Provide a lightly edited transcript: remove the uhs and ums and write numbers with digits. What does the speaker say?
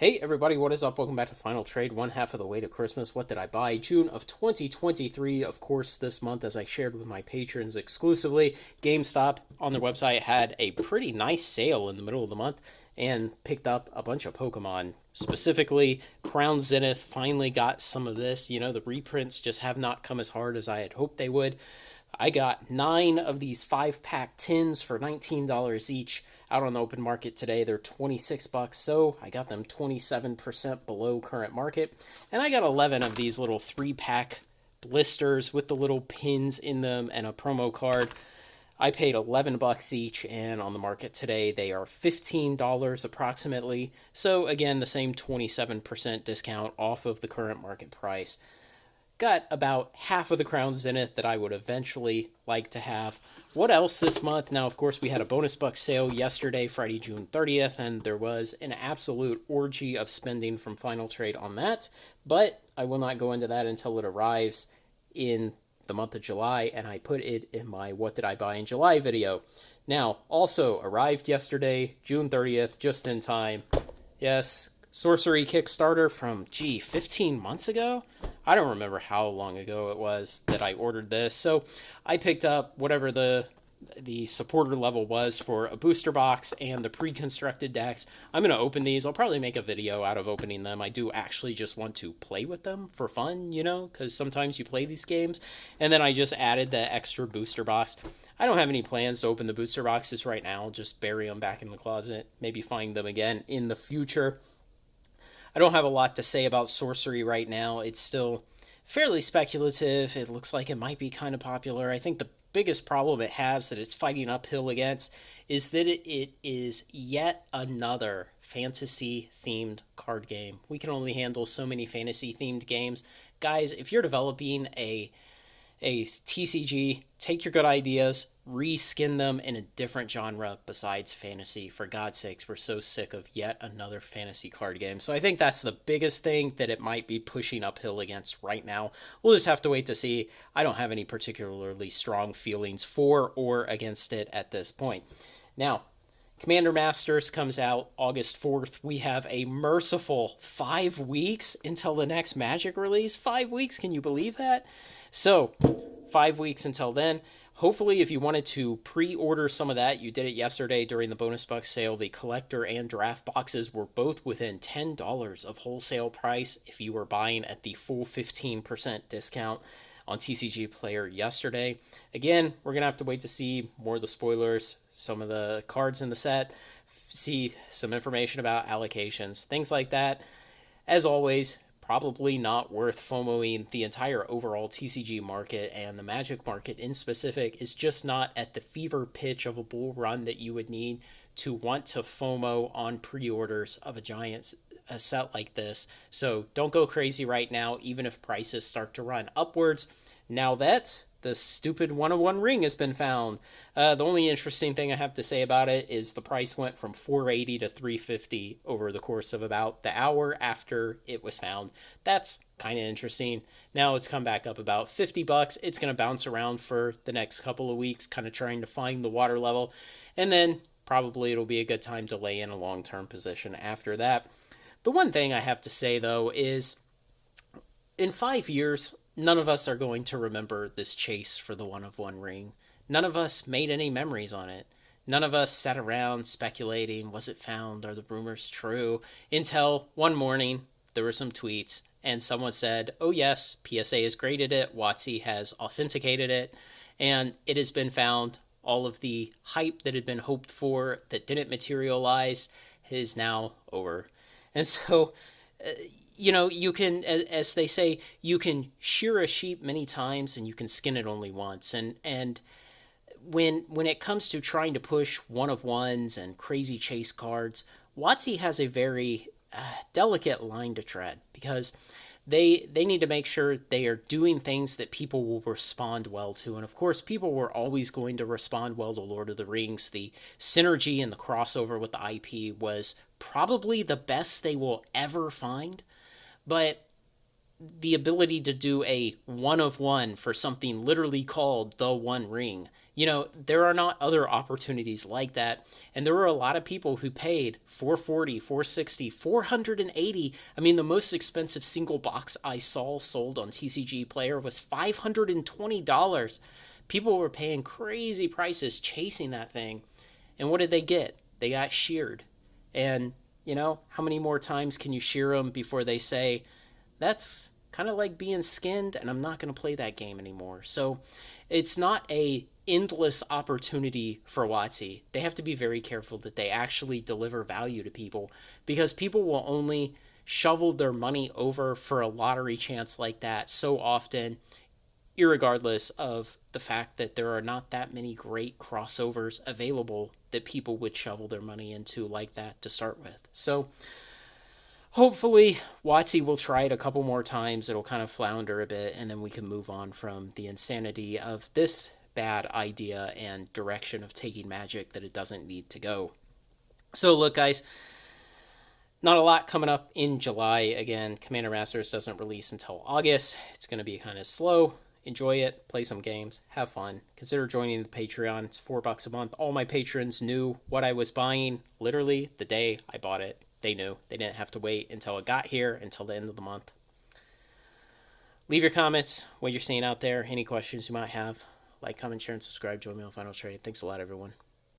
Hey everybody, what is up? Welcome back to Final Trade, one half of the way to Christmas. What did I buy? June of 2023, of course, this month, as I shared with my patrons exclusively. GameStop on their website had a pretty nice sale in the middle of the month and picked up a bunch of Pokemon. Specifically, Crown Zenith finally got some of this. The reprints just have not come as hard as I had hoped they would. I got 9 of these 5-pack tins for $19 each out on the open market today. They're 26 bucks, so I got them 27% below current market. And I got 11 of these little 3-pack blisters with the little pins in them and a promo card. I paid 11 bucks each, and on the market today they are $15 approximately. So again, the same 27% discount off of the current market price. Got about half of the Crown Zenith that I would eventually like to have. What else this month? Now, of course, we had a bonus buck sale yesterday, Friday, June 30th, and there was an absolute orgy of spending from Final Trade on that. But I will not go into that until it arrives in the month of July, and I put it in my What Did I Buy in July video. Now, also arrived yesterday, June 30th, just in time. Yes, Sorcery Kickstarter from, 15 months ago? I don't remember how long ago it was that I ordered this. So I picked up whatever the supporter level was for a booster box and the pre-constructed decks. I'm going to open these. I'll probably make a video out of opening them. I do actually just want to play with them for fun, because sometimes you play these games. And then I just added the extra booster box. I don't have any plans to open the booster boxes right now. Just bury them back in the closet. Maybe find them again in the future. I don't have a lot to say about Sorcery right now. It's still fairly speculative. It looks like it might be kind of popular. I think the biggest problem it has that it's fighting uphill against is that it is yet another fantasy themed card game. We can only handle so many fantasy themed games. Guys, if you're developing a TCG, take your good ideas, reskin them in a different genre besides fantasy. For God's sakes, we're so sick of yet another fantasy card game. So I think that's the biggest thing that it might be pushing uphill against right now. We'll just have to wait to see. I don't have any particularly strong feelings for or against it at this point. Now, Commander Masters comes out August 4th. We have a merciful 5 weeks until the next Magic release. 5 weeks, can you believe that? So, 5 weeks until then. Hopefully, if you wanted to pre-order some of that, you did it yesterday during the bonus buck sale. The collector and draft boxes were both within $10 of wholesale price if you were buying at the full 15% discount on TCG Player yesterday. Again, we're going to have to wait to see more of the spoilers, some of the cards in the set, see some information about allocations, things like that. As always, probably not worth FOMOing. The entire overall TCG market and the Magic market in specific is just not at the fever pitch of a bull run that you would need to want to FOMO on pre-orders of a set like this. So don't go crazy right now, even if prices start to run upwards. Now that the stupid 101 ring has been found. The only interesting thing I have to say about it is the price went from $480 to $350 over the course of about the hour after it was found. That's kind of interesting. Now it's come back up about $50. It's going to bounce around for the next couple of weeks, kind of trying to find the water level. And then probably it'll be a good time to lay in a long-term position after that. The one thing I have to say, though, is in 5 years, none of us are going to remember this chase for the 101 ring. None of us made any memories on it. None of us sat around speculating, was it found? Are the rumors true? Until one morning, there were some tweets, and someone said, oh yes, PSA has graded it, WotC has authenticated it, and it has been found. All of the hype that had been hoped for that didn't materialize is now over. And so you can, as they say, you can shear a sheep many times and you can skin it only once. And when it comes to trying to push one-of-ones and crazy chase cards, WotC has a very delicate line to tread because they need to make sure they are doing things that people will respond well to. And of course, people were always going to respond well to Lord of the Rings. The synergy and the crossover with the IP was probably the best they will ever find. But the ability to do a one of one for something literally called the One Ring. There are not other opportunities like that. And there were a lot of people who paid 440, 460, 480. I mean, the most expensive single box I saw sold on TCG Player was $520. People were paying crazy prices chasing that thing. And what did they get? They got sheared. And, how many more times can you shear them before they say, that's kind of like being skinned and I'm not going to play that game anymore. So it's not a endless opportunity for WotC. They have to be very careful that they actually deliver value to people, because people will only shovel their money over for a lottery chance like that so often, irregardless of the fact that there are not that many great crossovers available that people would shovel their money into like that to start with. So hopefully WotC will try it a couple more times. It'll kind of flounder a bit, and then we can move on from the insanity of this bad idea and direction of taking Magic that it doesn't need to go. So look, guys, not a lot coming up in July. Again, Commander Masters doesn't release until August. It's going to be kind of slow. Enjoy it, play some games, have fun. Consider joining the Patreon. It's $4 a month. All my patrons knew what I was buying literally the day I bought it. They knew. They didn't have to wait until it got here, until the end of the month. Leave your comments, what you're seeing out there, any questions you might have. Like, comment, share, and subscribe. Join me on Final Trade. Thanks a lot, everyone.